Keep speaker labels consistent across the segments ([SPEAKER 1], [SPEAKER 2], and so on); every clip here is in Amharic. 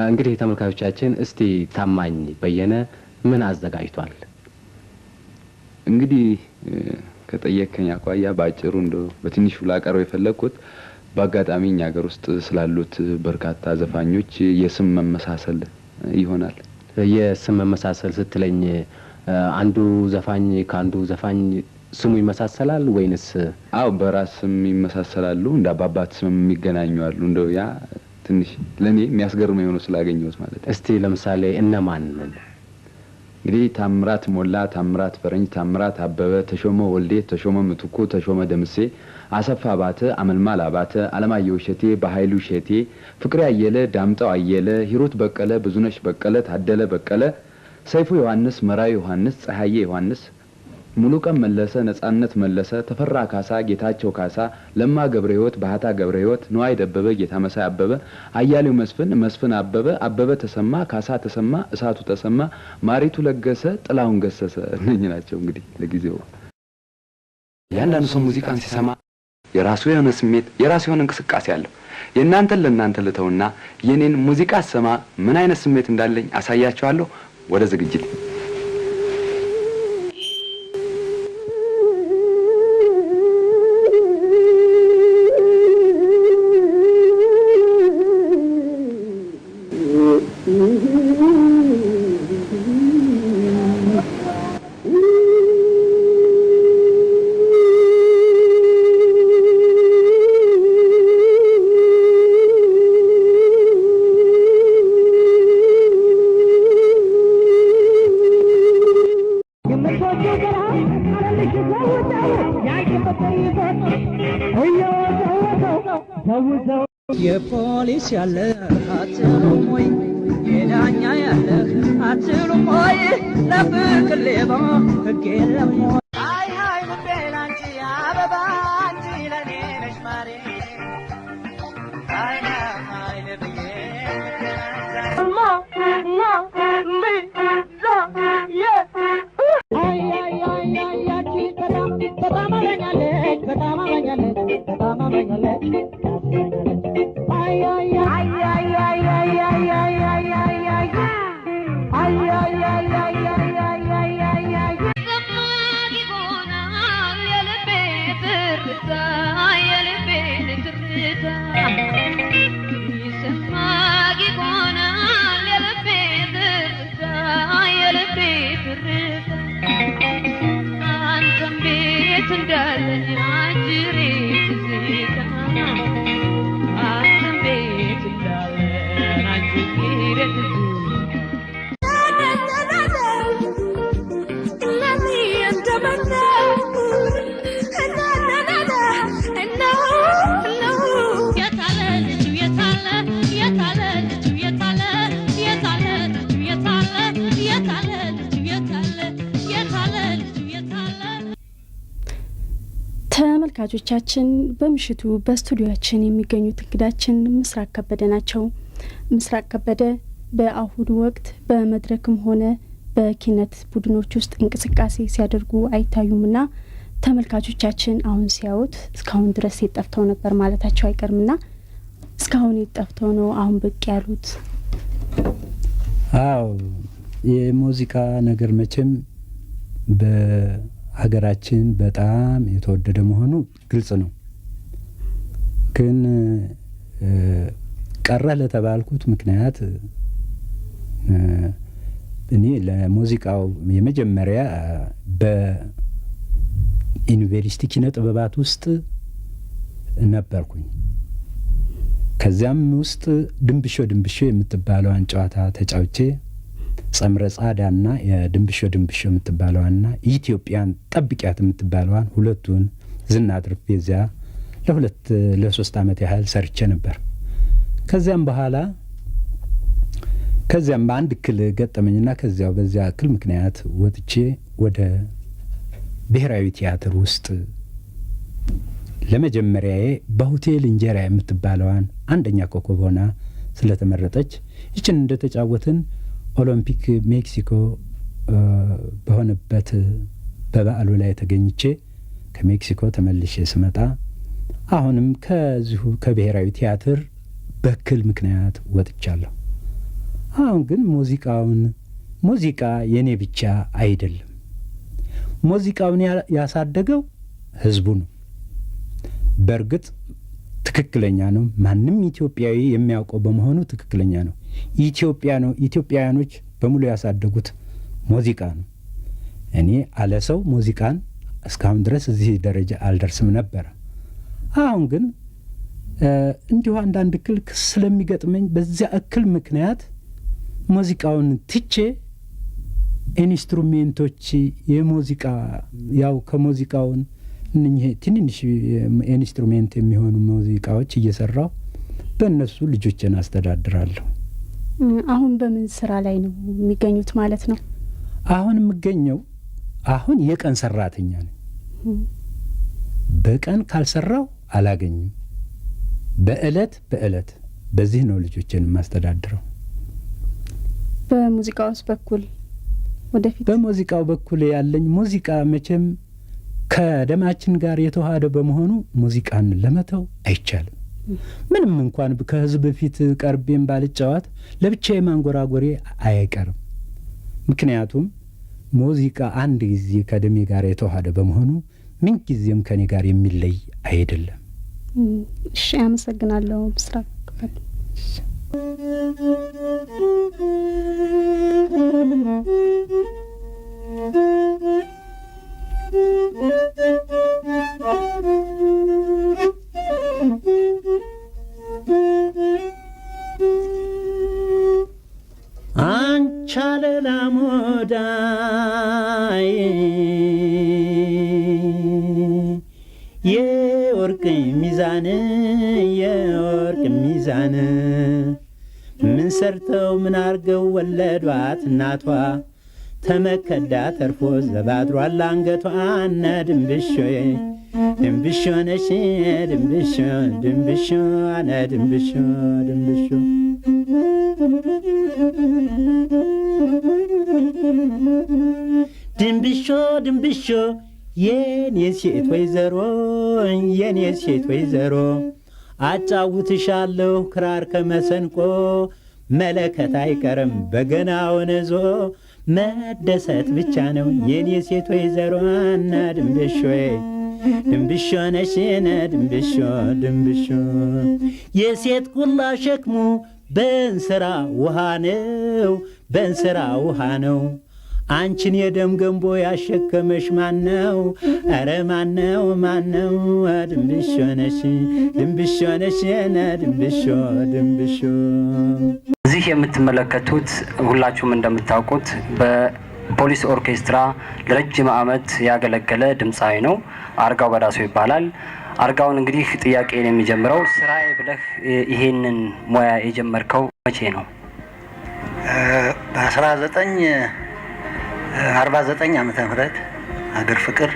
[SPEAKER 1] እንግዲህ ተመልካቾቻችን እስቲ ታማኝ በየነ ምን አዘጋጅቷል?
[SPEAKER 2] እንግዲህ ከጠየቀኝ አቋያ ባጭሩ እንደው በትንሹ ላቀርበው የፈለኩት በአጋጣሚ እኛ ሀገር ውስጥ ስላሉት በርካታ ዘፋኞች የስም መመሳሰል ይሆናል።
[SPEAKER 1] የስም መመሳሰል ስትለኝ አንዱ ዘፋኝ ከአንዱ ዘፋኝ ስሙ ይመሳሰላል ወይንስ?
[SPEAKER 2] አው በራስም ይመሳሰላሉ፣ እንደ አባባት ስም የሚገናኙ አሉ። እንደው ያ ትንሽ ለኔ የሚያስገርመኝ ሆኖ ስላገኘሁት ማለት ነው።
[SPEAKER 1] እስቲ ለምሳሌ እነማን?
[SPEAKER 2] እንግዲህ ታምራት ሞላ፣ ታምራት ፈረኝ፣ ታምራት አበበ፣ ተሾመ ወልዴ፣ ተሾመ ምትኩ፣ ተሾመ ደምሴ፣ አሰፋ አባተ፣ አመልማል አባተ፣ አለማየሁ ሸቴ፣ በኃይሉ ሸቴ፣ ፍቅሬ አየለ፣ ዳምጠው አየለ፣ ሂሩት በቀለ፣ ብዙነሽ በቀለ፣ ታደለ በቀለ፣ ሰይፉ ዮሐንስ፣ መራዊ ዮሐንስ፣ ፀሐዬ ዮሐንስ፣ ሙሉቀን መለሰ፣ ነጻነት መለሰ፣ ተፈራ ካሳ፣ ጌታቸው ካሳ፣ ለማ ገብረ ሕይወት፣ ባህታ ገብረ ሕይወት፣ ነዋይ ደበበ፣ ጌታ መሳይ አበበ፣ አያሌው መስፍን፣ መስፍን አበበ፣ አበበ ተሰማ፣ ካሳ ተሰማ፣ እሳቱ ተሰማ፣ ማሪቱ ለገሰ፣ ጥላሁን ገሰሰ እነኚህ ናቸው። እንግዲህ ለጊዜው ያንዳንዱ ሰው ሙዚቃን ሲሰማ የራሱ የሆነ ስሜት፣ የራሱ የሆነ እንቅስቃሴ አለው። የእናንተን ለእናንተ ልተውና የኔን ሙዚቃ ሰማ ምን አይነት ስሜት እንዳለኝ አሳያችኋለሁ። ወደ ዝግጅት
[SPEAKER 3] የፖሊስ ያለ አትሉም ወይ? የዳኛ ያለ አትሉም ወይ? ለፍቅር ሌባ ሕግ የለም ወይ? አይ አይ ልቤ ላንቺ አበባ አንቺ ለኔ ነሽ ማሬ አይ አይ ልቤ ማ አይ አይ አይ አይ ያቺ በጣም አለኛለች በጣም አለኛለች በጣም አለኛለች
[SPEAKER 4] ተመልካቾቻችን በምሽቱ በስቱዲዮአችን የሚገኙት እንግዳችን ምስራቅ ከበደ ናቸው። ምስራቅ ከበደ በአሁኑ ወቅት በመድረክም ሆነ በኪነት ቡድኖች ውስጥ እንቅስቃሴ ሲያደርጉ አይታዩምና ተመልካቾቻችን አሁን ሲያዩት እስካሁን ድረስ የጠፍተው ነበር ማለታቸው አይቀርምና እስካሁን የጠፍተው ነው አሁን ብቅ ያሉት?
[SPEAKER 5] አዎ የሙዚቃ ነገር መቼም በሀገራችን በጣም የተወደደ መሆኑ ግልጽ ነው። ግን ቀረ ለተባልኩት ምክንያት እኔ ለሙዚቃው የመጀመሪያ ዩኒቨርሲቲ ኪነ ጥበባት ውስጥ ነበርኩኝ። ከዚያም ውስጥ ድንብሾ የምትባለዋን ጨዋታ ተጫውቼ ጸምረ ጻዳና የድንብሾ የምትባለዋና ኢትዮጵያን ጠብቂያት የምትባለዋን ሁለቱን ዝና አድርጌ እዚያ ለ3 ዓመት ያህል ሰርቼ ነበር። ከዚያም በአንድ እክል ገጠመኝና በዚያ እክል ምክንያት ወጥቼ ወደ ብሔራዊ ቲያትር ውስጥ ለመጀመሪያዬ በሆቴል እንጀራ የምትባለዋን አንደኛ ኮከብ ሆና ስለተመረጠች ይችን እንደተጫወትን ኦሎምፒክ ሜክሲኮ በሆነበት በበዓሉ ላይ ተገኝቼ ከሜክሲኮ ተመልሼ ስመጣ አሁንም ከዚሁ ከብሔራዊ ቲያትር በክል ምክንያት ወጥቻለሁ። አሁን ግን ሙዚቃ የኔ ብቻ አይደለም። ሙዚቃውን ያሳደገው ህዝቡ ነው። በእርግጥ ትክክለኛ ነው። ማንም ኢትዮጵያዊ የሚያውቀው በመሆኑ ትክክለኛ ነው። ኢትዮጵያውያኖች በሙሉ ያሳደጉት ሙዚቃ ነው። እኔ አለ ሰው ሙዚቃን እስካሁን ድረስ እዚህ ደረጃ አልደርስም ነበር። አሁን ግን እንዲሁ አንዳንድ እክል ስለሚገጥመኝ በዚያ እክል ምክንያት ሙዚቃውን ትቼ ኢንስትሩሜንቶች የሙዚቃ ያው ከሙዚቃውን እነኚህ ትንንሽ ኢንስትሩሜንት የሚሆኑ ሙዚቃዎች እየሰራው በእነሱ ልጆችን አስተዳድራለሁ።
[SPEAKER 4] አሁን በምን ስራ ላይ ነው የሚገኙት ማለት ነው?
[SPEAKER 5] አሁን የምገኘው የቀን ሰራተኛ ነኝ። በቀን ካልሰራው አላገኝም። በእለት በዚህ ነው ልጆችን ማስተዳድረው።
[SPEAKER 4] በሙዚቃውስ በኩል ወደፊት?
[SPEAKER 5] በሙዚቃው በኩል ያለኝ ሙዚቃ መቼም ከደማችን ጋር የተዋሃደ በመሆኑ ሙዚቃን ለመተው አይቻልም። ምንም እንኳን ከህዝብ ፊት ቀርቤም ባልጫወት ለብቻዬ ማንጎራጎሬ አይቀርም። ምክንያቱም ሙዚቃ አንድ ጊዜ ከደሜ ጋር የተዋሃደ በመሆኑ ምን ጊዜም ከኔ ጋር የሚለይ አይደለም።
[SPEAKER 4] እሺ፣ አመሰግናለሁ ምስራቅ ክፍል።
[SPEAKER 3] አንቻለላ ሞዳይ የወርቅ ሚዛን ምን ሰርተው ምን አርገው ወለዷት እናቷ ተመከዳ ተርፎ ዘባድሯል አንገቷ አነ ድንብሾ ነሽ ድንብሾ አነ ድንብሾ ድንብሾ የኔ ሴት ወይዘሮ አጫውትሻለሁ ክራር ከመሰንቆ መለከት አይቀርም በገናውን ይዞ መደሰት ብቻ ነው የኔ ሴት ወይዘሮ አና ድንብሾ ነሽ ድንብሾ የሴት ኩላ ሸክሙ በእንስራ ውሃ ነው አንቺን የደም ገንቦ ያሸከመሽ ማነው? አረ ማነው? ድንብሾ ነሽ ድንብሾ።
[SPEAKER 6] እዚህ የምትመለከቱት ሁላችሁም እንደምታውቁት በፖሊስ ኦርኬስትራ ለረጅም ዓመት ያገለገለ ድምፃዊ ነው። አርጋው በዳሶ ይባላል። አርጋውን እንግዲህ ጥያቄን የሚጀምረው ስራዬ ብለህ ይሄንን ሙያ የጀመርከው መቼ ነው?
[SPEAKER 7] በ1949 ዓመተ ምህረት ሀገር ፍቅር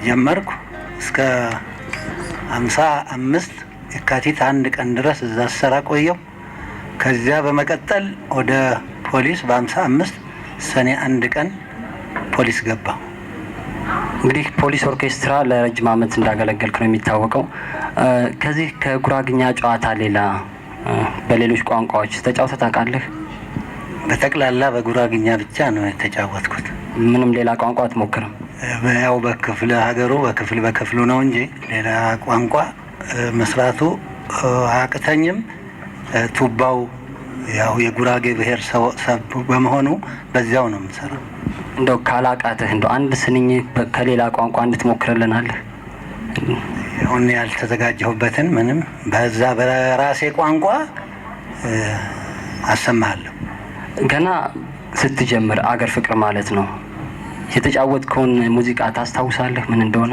[SPEAKER 7] ጀመርኩ እስከ 55 የካቲት 1 ቀን ድረስ እዛ ሰራ ቆየው። ከዚያ በመቀጠል ወደ ፖሊስ በ55 ሰኔ 1 ቀን ፖሊስ ገባ።
[SPEAKER 6] እንግዲህ ፖሊስ ኦርኬስትራ ለረጅም ዓመት እንዳገለገልክ ነው የሚታወቀው። ከዚህ ከጉራግኛ ጨዋታ ሌላ በሌሎች ቋንቋዎች ተጫውተህ ታውቃለህ?
[SPEAKER 7] በጠቅላላ በጉራግኛ ብቻ ነው የተጫወትኩት።
[SPEAKER 6] ምንም ሌላ ቋንቋ አትሞክርም?
[SPEAKER 7] ያው በክፍለ ሀገሩ በክፍሉ ነው እንጂ ሌላ ቋንቋ መስራቱ አያቅተኝም። ቱባው ያው የጉራጌ ብሔር ሰብ በመሆኑ በዚያው ነው የምሰራው።
[SPEAKER 6] እንደው ካላቃተህ እንደው አንድ ስንኝ ከሌላ ቋንቋ እንድትሞክርልናለህ?
[SPEAKER 7] አሁን ያልተዘጋጀሁበትን ምንም በዛ በራሴ ቋንቋ አሰማለሁ።
[SPEAKER 6] ገና ስትጀምር አገር ፍቅር ማለት ነው የተጫወትከውን ሙዚቃ ታስታውሳለህ? ምን እንደሆነ?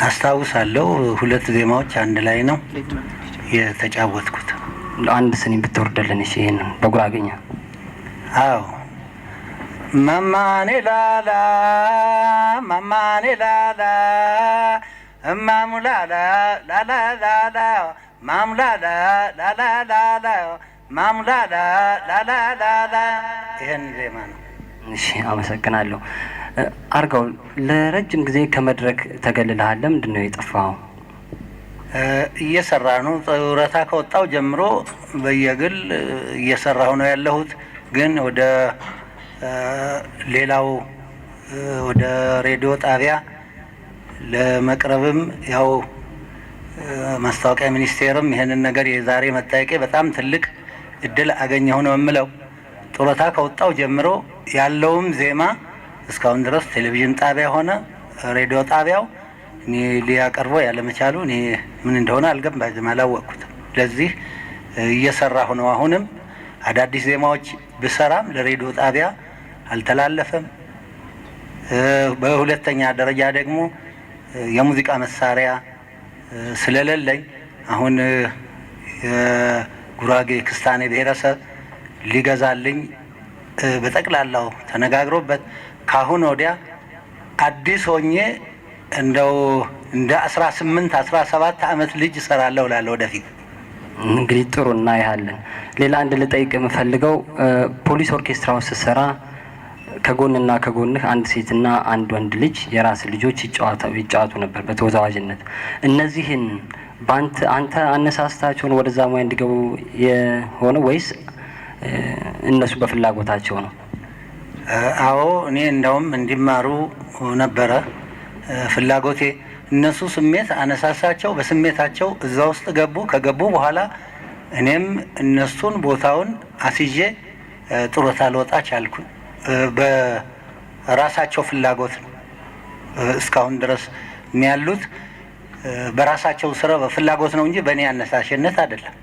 [SPEAKER 7] አስታውሳለሁ። 2 ዜማዎች አንድ ላይ ነው የተጫወትኩት።
[SPEAKER 6] አንድ ስንኝ ብትወርደልን እሺ፣ ይሄን በጉራጌኛ።
[SPEAKER 7] አዎ ማማኔ ላላ ማማኔ ላላ ማሙላላ ላላ ላላ ማሙላላ ላላ ላላ ማሙላላ ላላ ላላ። ይሄን ዜማ ነው።
[SPEAKER 6] እሺ አመሰግናለሁ። አርጋው ለረጅም ጊዜ ከመድረክ ተገልለሃል። ለምንድን ነው የጠፋኸው?
[SPEAKER 7] እየሰራ ነው። ጡረታ ከወጣው ጀምሮ በየግል እየሰራሁ ነው ያለሁት። ግን ወደ ሌላው ወደ ሬዲዮ ጣቢያ ለመቅረብም ያው ማስታወቂያ ሚኒስቴርም ይሄንን ነገር የዛሬ መጠየቄ በጣም ትልቅ እድል አገኘሁ ነው የምለው። ጡረታ ከወጣው ጀምሮ ያለውም ዜማ እስካሁን ድረስ ቴሌቪዥን ጣቢያ ሆነ ሬዲዮ ጣቢያው እኔ ሊያቀርበው ያለመቻሉ እኔ ምን እንደሆነ አላወቅኩትም። ለዚህ እየሰራሁ ነው። አሁንም አዳዲስ ዜማዎች ብሰራም ለሬዲዮ ጣቢያ አልተላለፈም። በሁለተኛ ደረጃ ደግሞ የሙዚቃ መሳሪያ ስለሌለኝ አሁን የጉራጌ ክስታኔ ብሔረሰብ ሊገዛልኝ በጠቅላላው ተነጋግሮበት ካሁን ወዲያ አዲስ ሆኜ እንደው እንደ 18 17 ዓመት ልጅ እሰራለሁ እላለሁ ወደፊት።
[SPEAKER 6] እንግዲህ ጥሩ እናያለን። ሌላ አንድ ልጠይቅ የምፈልገው ፖሊስ ኦርኬስትራ ውስጥ ስትሰራ ከጎንና ከጎንህ አንድ ሴትና አንድ ወንድ ልጅ የራስ ልጆች ይጫወቱ ነበር በተወዛዋዥነት። እነዚህን አንተ አነሳስታቸው ነው ወደዛ ሙያ እንዲገቡ የሆነ ወይስ እነሱ በፍላጎታቸው ነው?
[SPEAKER 7] አዎ እኔ እንደውም እንዲማሩ ነበረ ፍላጎቴ። እነሱ ስሜት አነሳሳቸው፣ በስሜታቸው እዛ ውስጥ ገቡ። ከገቡ በኋላ እኔም እነሱን ቦታውን አስይዤ ጡረታ ልወጣ ቻልኩኝ። በራሳቸው ፍላጎት ነው እስካሁን ድረስ ያሉት። በራሳቸው ስራ በፍላጎት ነው እንጂ በእኔ አነሳሽነት አይደለም።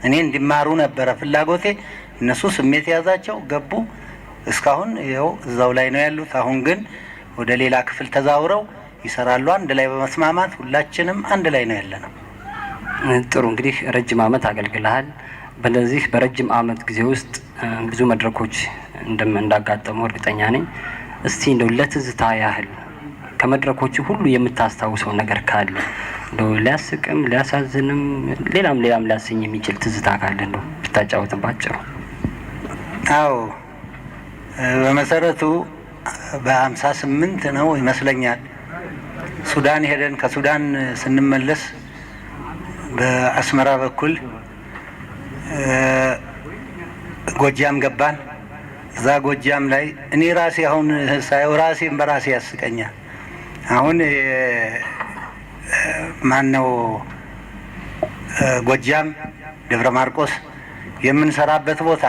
[SPEAKER 7] እኔ እንዲማሩ ነበረ ፍላጎቴ። እነሱ ስሜት ያዛቸው፣ ገቡ። እስካሁን ይኸው እዛው ላይ ነው ያሉት። አሁን ግን ወደ ሌላ ክፍል ተዛውረው ይሰራሉ። አንድ ላይ በመስማማት ሁላችንም አንድ ላይ ነው ያለነው።
[SPEAKER 6] ጥሩ እንግዲህ ረጅም ዓመት አገልግለሃል። በዚህ በረጅም ዓመት ጊዜ ውስጥ ብዙ መድረኮች እንዳጋጠሙ እርግጠኛ ነኝ። እስቲ እንደው ለትዝታ ያህል ከመድረኮቹ ሁሉ የምታስታውሰው ነገር ካለ እንደው ሊያስቅም ሊያሳዝንም ሌላም ሊያሰኝ የሚችል ትዝታ ካለ እንደው ብታጫወትን ባጭሩ።
[SPEAKER 7] አዎ በመሰረቱ በ58 ነው ይመስለኛል ሱዳን ሄደን ከሱዳን ስንመለስ በአስመራ በኩል ጎጃም ገባን። እዛ ጎጃም ላይ እኔ ራሴ አሁን ሳየው ራሴን በራሴ ያስቀኛል። አሁን ማነው ጎጃም ደብረ ማርቆስ የምንሰራበት ቦታ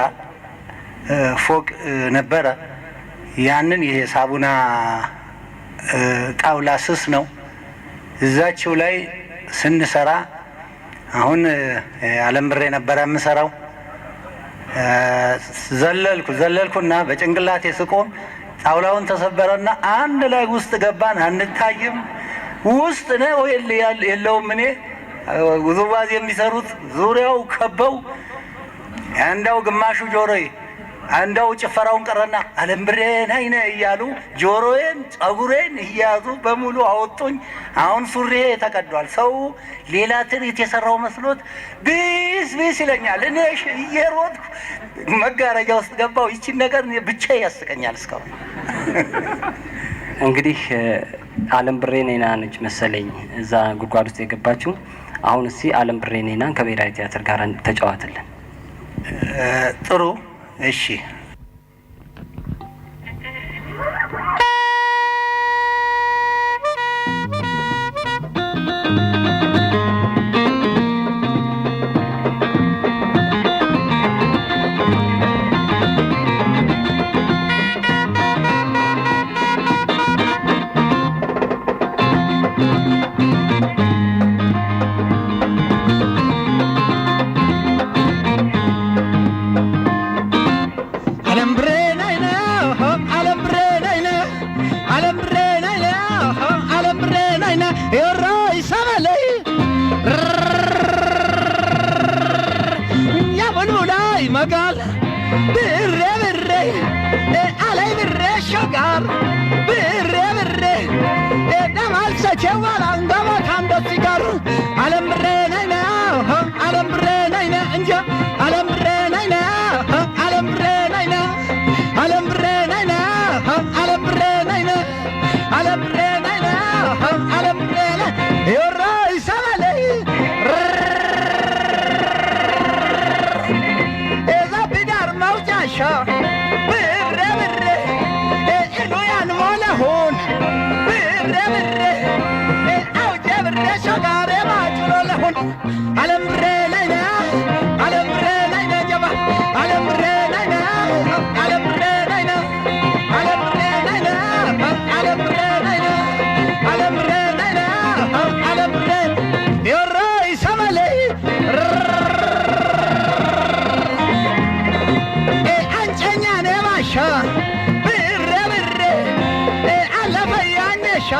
[SPEAKER 7] ፎቅ ነበረ። ያንን ይሄ ሳቡና ጣውላ ስስ ነው። እዛችው ላይ ስንሰራ አሁን አለም ብሬ ነበረ የምሰራው። ዘለልኩና በጭንቅላቴ ስቆም ጣውላውን ተሰበረና አንድ ላይ ውስጥ ገባን። አንታይም ውስጥ ነው የለውም። እኔ ውዝዋዜ የሚሰሩት ዙሪያው ከበው አንዳው ግማሹ ጆሮዬ አንዳው ጭፈራውን ቀረና አለም ብሬ ነይነ እያሉ ጆሮዬን ጸጉሬን እያዙ በሙሉ አወጡኝ። አሁን ሱሪዬ ተቀዷል። ሰው ሌላ ትርኢት የሰራው መስሎት ቢስ ይለኛል። እኔ እየሮጥኩ መጋረጃ ውስጥ ገባው። ይቺን ነገር ብቻ ያስቀኛል እስካሁን።
[SPEAKER 6] እንግዲህ አለም ብሬ ነይና ነች መሰለኝ እዛ ጉድጓድ ውስጥ የገባችው። አሁን እስቲ አለም ብሬ ነይናን ከብሔራዊ ቲያትር ጋር ተጫዋትልን።
[SPEAKER 7] ጥሩ እሺ።
[SPEAKER 3] ለቼዋላ እንደባ ካንደስ ይጋር ዓለም ብሬ ነይና ዓለም ብሬ ነይና እንጃ ዓለም ብሬ ነይና ዓለም ብሬ ነይና ዓለም ብሬ ነይና ዓለም ብሬ ነይና ዓለም ብሬ ነይና ዓለም ብሬ ይወራ ይሰማል እዛ ቢዳር መውጫሻ ብሬ ብሬ ኢሉያን ሞለሁን ብሬ ብሬ አውጀ ብሬ ሸጋሬ ማጭሮ ለሁን ዓለም ብሬ ነይና ዓለም ብሬ ነይና ጀባ ዓለም ብሬ ነይና ዓለም ብሬ ነይና ዓለም ብሬ ነይና ዓለም ብሬ ነይና ዓለም ብሬ ነይና ዓለም ብሬ ይወራ ይሰማል አንጨኛ ነባሻ ብሬ ብሬ አለፈያነሻ